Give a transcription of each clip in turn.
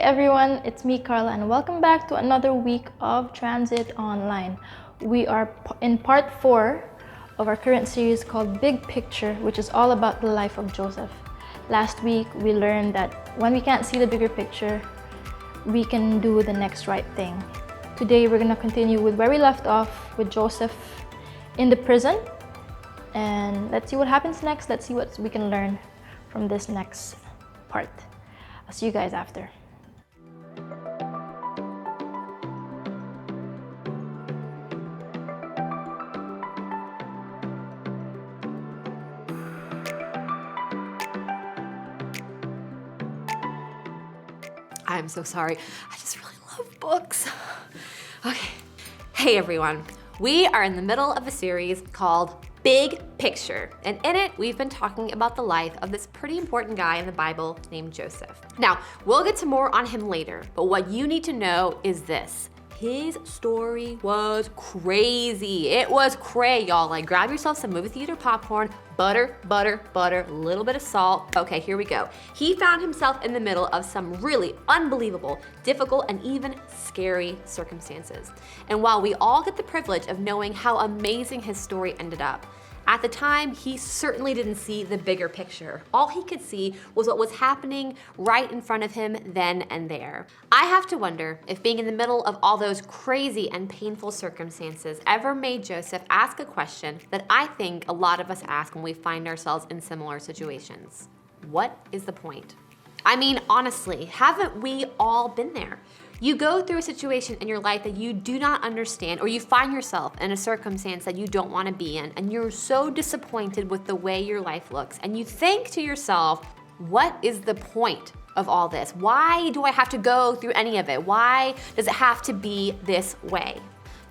everyone, it's me Carla and welcome back to another week of Transit Online. We are in part 4 of our current series called Big Picture, which is all about the life of Joseph. Last week we learned that when we can't see the bigger picture, we can do the next right thing. Today we're going to continue with where we left off with Joseph in the prison, and let's see what happens next. Let's see what we can learn from this next part. I'll see you guys after. I'm so sorry. I just really love books. Okay. Hey everyone. We are in the middle of a series called Big Picture, and in it we've been talking about the life of this pretty important guy in the Bible named Joseph. Now, we'll get to more on him later, but what you need to know is this. His story was crazy. It was cray, y'all. Like, grab yourself some movie theater popcorn, butter, a little bit of salt. Okay, here we go. He found himself in the middle of some really unbelievable, difficult, and even scary circumstances. And while we all get the privilege of knowing how amazing his story ended up, at the time, he certainly didn't see the bigger picture. All he could see was what was happening right in front of him then and there. I have to wonder if being in the middle of all those crazy and painful circumstances ever made Joseph ask a question that I think a lot of us ask when we find ourselves in similar situations. What is the point? I mean, honestly, haven't we all been there? You go through a situation in your life that you do not understand, or you find yourself in a circumstance that you don't want to be in, and you're so disappointed with the way your life looks, and you think to yourself, what is the point of all this? Why do I have to go through any of it? Why does it have to be this way?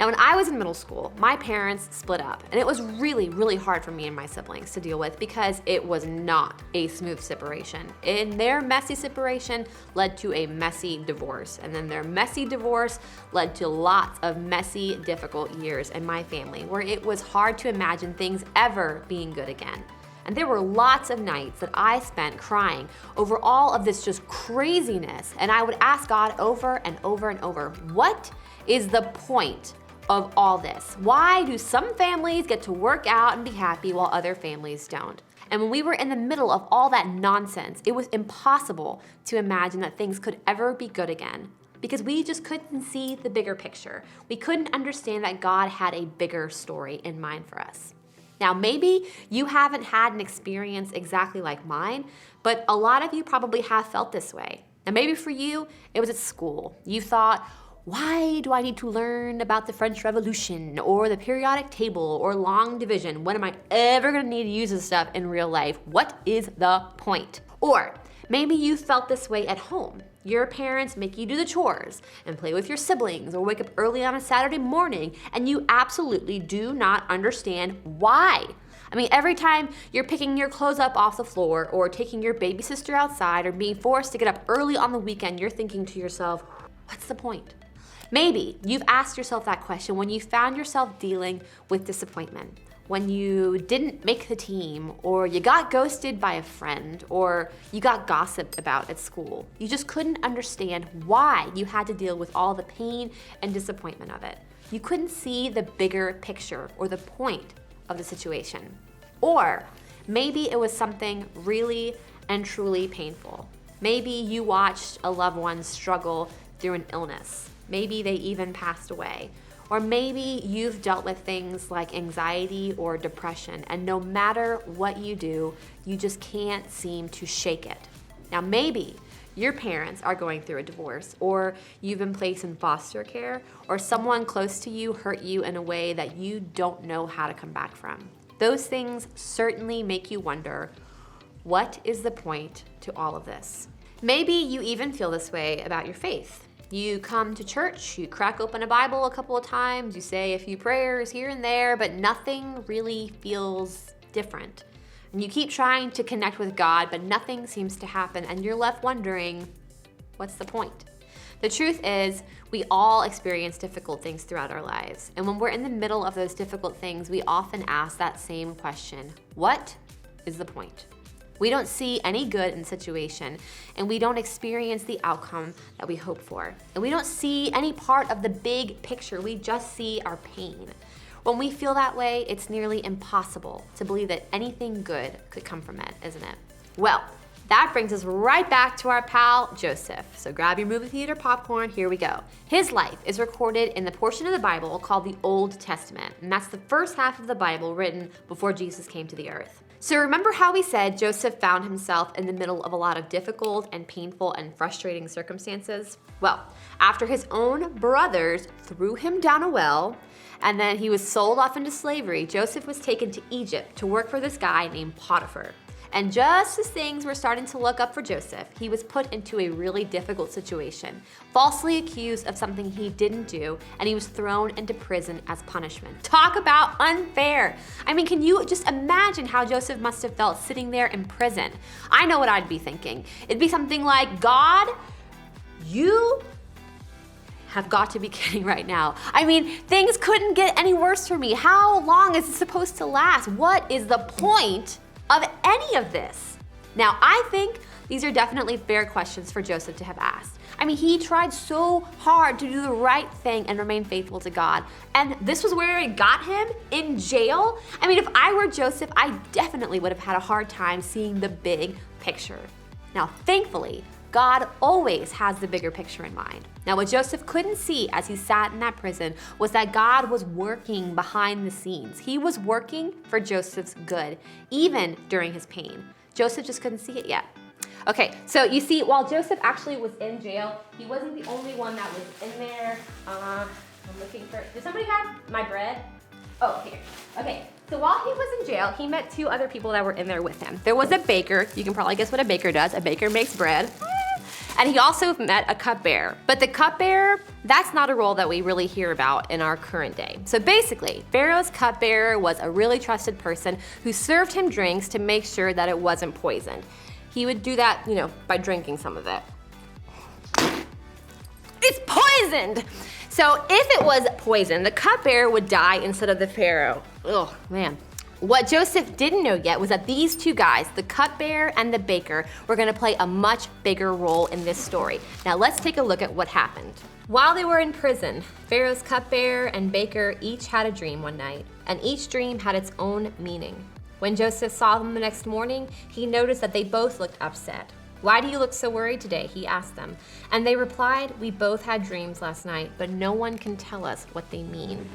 Now, when I was in middle school, my parents split up, and it was really, really hard for me and my siblings to deal with because it was not a smooth separation. And their messy separation led to a messy divorce, and then their messy divorce led to lots of messy, difficult years in my family where it was hard to imagine things ever being good again. And there were lots of nights that I spent crying over all of this just craziness, and I would ask God over and over and over, what is the point of all this? Why do some families get to work out and be happy while other families don't? And when we were in the middle of all that nonsense, it was impossible to imagine that things could ever be good again because we just couldn't see the bigger picture. We couldn't understand that God had a bigger story in mind for us. Now, maybe you haven't had an experience exactly like mine, but a lot of you probably have felt this way. And maybe for you, it was at school. You thought, why do I need to learn about the French Revolution or the periodic table or long division? When am I ever gonna need to use this stuff in real life? What is the point? Or maybe you felt this way at home. Your parents make you do the chores and play with your siblings or wake up early on a Saturday morning and you absolutely do not understand why. I mean, every time you're picking your clothes up off the floor or taking your baby sister outside or being forced to get up early on the weekend, you're thinking to yourself, what's the point? Maybe you've asked yourself that question when you found yourself dealing with disappointment, when you didn't make the team, or you got ghosted by a friend, or you got gossiped about at school. You just couldn't understand why you had to deal with all the pain and disappointment of it. You couldn't see the bigger picture or the point of the situation. Or maybe it was something really and truly painful. Maybe you watched a loved one struggle through an illness. Maybe they even passed away. Or maybe you've dealt with things like anxiety or depression, and no matter what you do, you just can't seem to shake it. Now, maybe your parents are going through a divorce, or you've been placed in foster care, or someone close to you hurt you in a way that you don't know how to come back from. Those things certainly make you wonder, what is the point to all of this? Maybe you even feel this way about your faith. You come to church, you crack open a Bible a couple of times, you say a few prayers here and there, but nothing really feels different. And you keep trying to connect with God, but nothing seems to happen, and you're left wondering, what's the point? The truth is, we all experience difficult things throughout our lives. And when we're in the middle of those difficult things, we often ask that same question, what is the point? We don't see any good in the situation, and we don't experience the outcome that we hope for. And we don't see any part of the big picture, we just see our pain. When we feel that way, it's nearly impossible to believe that anything good could come from it, isn't it? Well, that brings us right back to our pal, Joseph. So grab your movie theater popcorn, here we go. His life is recorded in the portion of the Bible called the Old Testament, and that's the first half of the Bible written before Jesus came to the earth. So remember how we said Joseph found himself in the middle of a lot of difficult and painful and frustrating circumstances? Well, after his own brothers threw him down a well, and then he was sold off into slavery, Joseph was taken to Egypt to work for this guy named Potiphar. And just as things were starting to look up for Joseph, he was put into a really difficult situation, falsely accused of something he didn't do, and he was thrown into prison as punishment. Talk about unfair. I mean, can you just imagine how Joseph must have felt sitting there in prison? I know what I'd be thinking. It'd be something like, God, you have got to be kidding right now. I mean, things couldn't get any worse for me. How long is it supposed to last? What is the point of any of this? Now, I think these are definitely fair questions for Joseph to have asked. I mean, he tried so hard to do the right thing and remain faithful to God. And this was where it got him, in jail? I mean, if I were Joseph, I definitely would have had a hard time seeing the big picture. Now, thankfully, God always has the bigger picture in mind. Now, what Joseph couldn't see as he sat in that prison was that God was working behind the scenes. He was working for Joseph's good, even during his pain. Joseph just couldn't see it yet. Okay, so you see, while Joseph actually was in jail, he wasn't the only one that was in there. I'm looking for, did somebody have my bread? Oh, here. Okay, so while he was in jail, he met two other people that were in there with him. There was a baker. You can probably guess what a baker does. A baker makes bread. And he also met a cupbearer. But the cupbearer, that's not a role that we really hear about in our current day. So basically, Pharaoh's cupbearer was a really trusted person who served him drinks to make sure that it wasn't poisoned. He would do that, by drinking some of it. It's poisoned! So if it was poison, the cupbearer would die instead of the Pharaoh. Oh, man. What Joseph didn't know yet was that these two guys, the cupbearer and the baker, were gonna play a much bigger role in this story. Now let's take a look at what happened. While they were in prison, Pharaoh's cupbearer and baker each had a dream one night, and each dream had its own meaning. When Joseph saw them the next morning, he noticed that they both looked upset. "Why do you look so worried today?" he asked them. And they replied, "We both had dreams last night, but no one can tell us what they mean."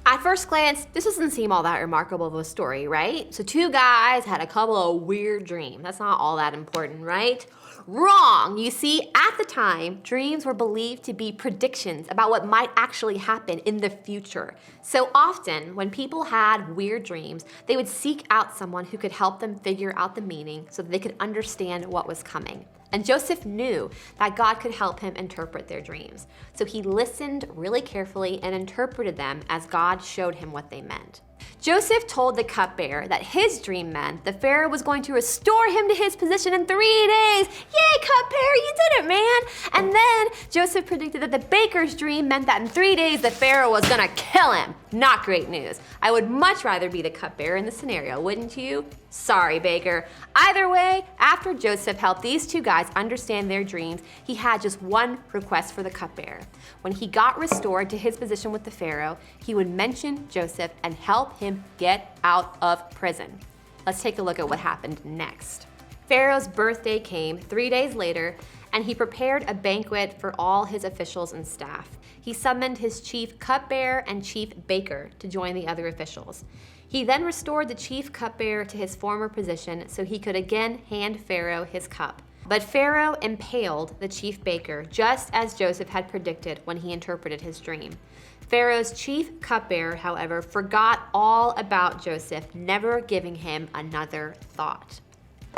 At first glance, this doesn't seem all that remarkable of a story, right? So two guys had a couple of weird dreams. That's not all that important, right? Wrong! You see, at the time, dreams were believed to be predictions about what might actually happen in the future. So often, when people had weird dreams, they would seek out someone who could help them figure out the meaning so that they could understand what was coming. And Joseph knew that God could help him interpret their dreams. So he listened really carefully and interpreted them as God showed him what they meant. Joseph told the cupbearer that his dream meant the Pharaoh was going to restore him to his position in 3 days. Yay, cupbearer, you did it, man! And then Joseph predicted that the baker's dream meant that in 3 days the Pharaoh was gonna kill him. Not great news. I would much rather be the cupbearer in this scenario, wouldn't you? Sorry, baker. Either way, after Joseph helped these two guys understand their dreams, he had just one request for the cupbearer. When he got restored to his position with the Pharaoh, he would mention Joseph and help him get out of prison. Let's take a look at what happened next. Pharaoh's birthday came 3 days later, and he prepared a banquet for all his officials and staff. He summoned his chief cupbearer and chief baker to join the other officials. He then restored the chief cupbearer to his former position so he could again hand Pharaoh his cup. But Pharaoh impaled the chief baker just as Joseph had predicted when he interpreted his dream. Pharaoh's chief cupbearer, however, forgot all about Joseph, never giving him another thought.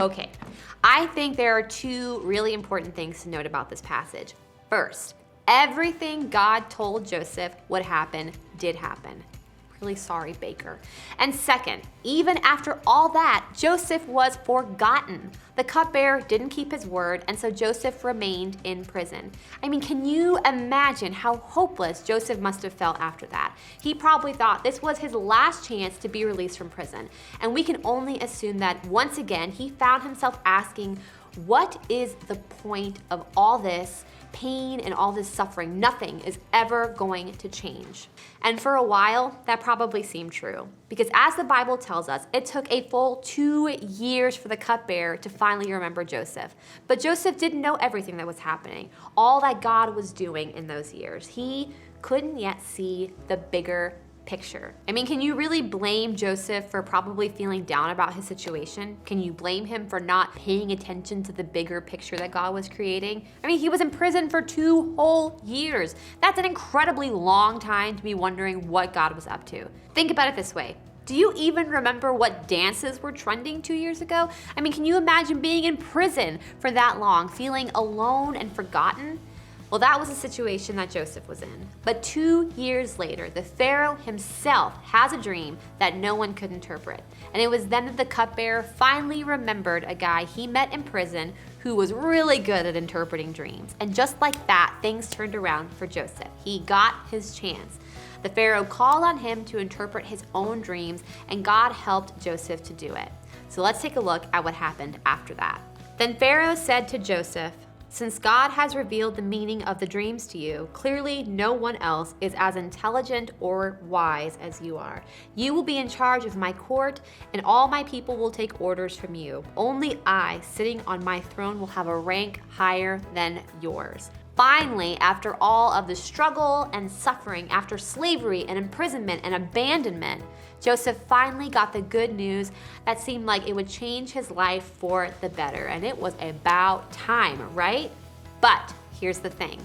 Okay, I think there are two really important things to note about this passage. First, everything God told Joseph would happen did happen. really sorry, baker. And second, even after all that, Joseph was forgotten. The cupbearer didn't keep his word, and so Joseph remained in prison. I mean, can you imagine how hopeless Joseph must have felt after that? He probably thought this was his last chance to be released from prison. And we can only assume that once again, he found himself asking, what is the point of all this pain and all this suffering? Nothing is ever going to change. And for a while, that probably seemed true. Because as the Bible tells us, it took a full 2 years for the cupbearer to finally remember Joseph. But Joseph didn't know everything that was happening, all that God was doing in those years. He couldn't yet see the bigger picture. I mean, can you really blame Joseph for probably feeling down about his situation? Can you blame him for not paying attention to the bigger picture that God was creating? I mean, he was in prison for 2 whole years. That's an incredibly long time to be wondering what God was up to. Think about it this way. Do you even remember what dances were trending 2 years ago? I mean, can you imagine being in prison for that long, feeling alone and forgotten? Well, that was the situation that Joseph was in. But 2 years later, the Pharaoh himself has a dream that no one could interpret. And it was then that the cupbearer finally remembered a guy he met in prison who was really good at interpreting dreams. And just like that, things turned around for Joseph. He got his chance. The Pharaoh called on him to interpret his own dreams, and God helped Joseph to do it. So let's take a look at what happened after that. Then Pharaoh said to Joseph, "Since God has revealed the meaning of the dreams to you, clearly no one else is as intelligent or wise as you are. You will be in charge of my court, and all my people will take orders from you. Only I, sitting on my throne, will have a rank higher than yours." Finally, after all of the struggle and suffering, after slavery and imprisonment and abandonment, Joseph finally got the good news that seemed like it would change his life for the better. And it was about time, right? But here's the thing.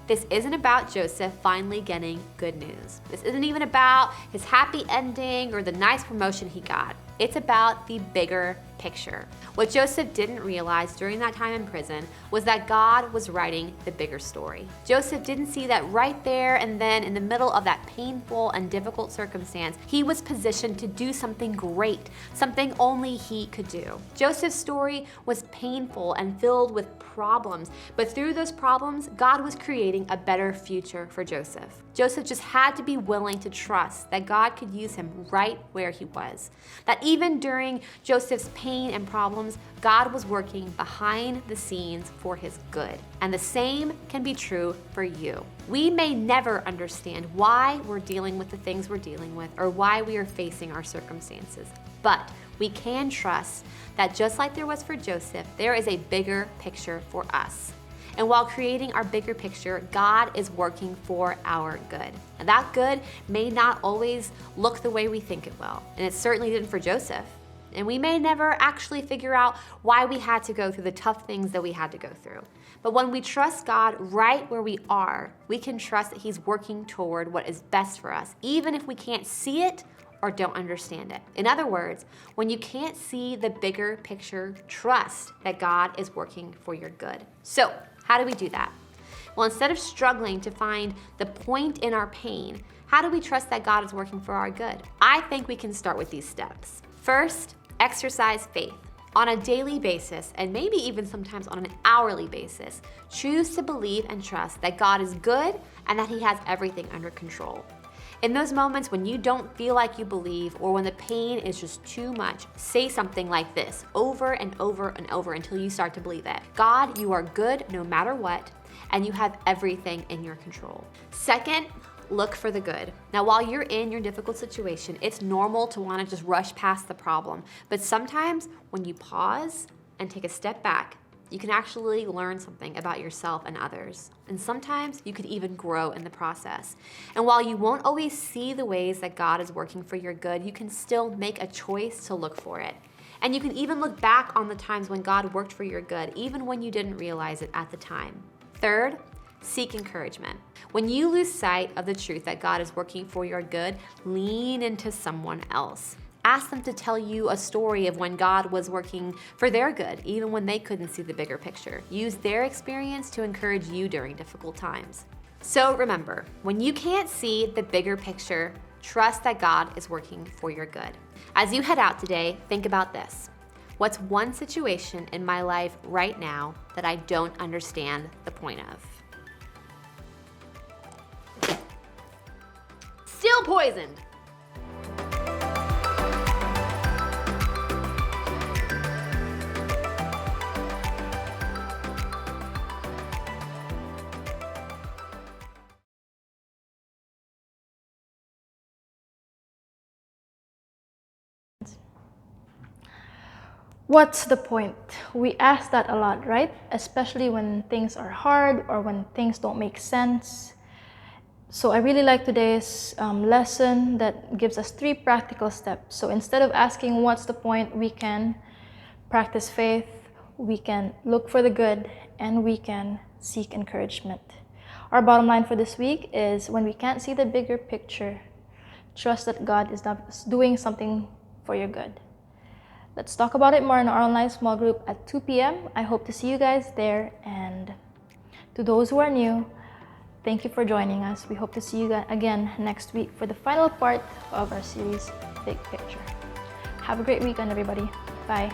This isn't about Joseph finally getting good news. This isn't even about his happy ending or the nice promotion he got. It's about the bigger picture. What Joseph didn't realize during that time in prison was that God was writing the bigger story. Joseph didn't see that right there and then in the middle of that painful and difficult circumstance, he was positioned to do something great, something only he could do. Joseph's story was painful and filled with problems, but through those problems, God was creating a better future for Joseph. Joseph just had to be willing to trust that God could use him right where he was. That even during Joseph's pain and problems, God was working behind the scenes for his good. And the same can be true for you. We may never understand why we're dealing with the things we're dealing with or why we are facing our circumstances, but we can trust that just like there was for Joseph, there is a bigger picture for us. And while creating our bigger picture, God is working for our good. And that good may not always look the way we think it will. And it certainly didn't for Joseph. And we may never actually figure out why we had to go through the tough things that we had to go through. But when we trust God right where we are, we can trust that He's working toward what is best for us, even if we can't see it or don't understand it. In other words, when you can't see the bigger picture, trust that God is working for your good. So, how do we do that? Well, instead of struggling to find the point in our pain, how do we trust that God is working for our good? I think we can start with these steps. First, exercise faith. On a daily basis, and maybe even sometimes on an hourly basis, choose to believe and trust that God is good and that He has everything under control. In those moments when you don't feel like you believe or when the pain is just too much, say something like this over and over and over until you start to believe it. God, you are good no matter what, and you have everything in your control. Second, look for the good. Now, while you're in your difficult situation, it's normal to want to just rush past the problem. But sometimes when you pause and take a step back, you can actually learn something about yourself and others. And sometimes you could even grow in the process. And while you won't always see the ways that God is working for your good, you can still make a choice to look for it. And you can even look back on the times when God worked for your good, even when you didn't realize it at the time. Third, seek encouragement. When you lose sight of the truth that God is working for your good, lean into someone else. Ask them to tell you a story of when God was working for their good, even when they couldn't see the bigger picture. Use their experience to encourage you during difficult times. So remember, when you can't see the bigger picture, Trust that God is working for your good. As you head out today, think about this. What's one situation in my life right now that I don't understand the point of? Still poisoned. What's the point? We ask that a lot, right? Especially when things are hard or when things don't make sense. So I really like today's lesson that gives us 3 practical steps. So instead of asking what's the point, we can practice faith, we can look for the good, and we can seek encouragement. Our bottom line for this week is when we can't see the bigger picture, trust that God is doing something for your good. Let's talk about it more in our online small group at 2 p.m. I hope to see you guys there. And to those who are new, thank you for joining us. We hope to see you again next week for the final part of our series, Big Picture. Have a great weekend, everybody. Bye.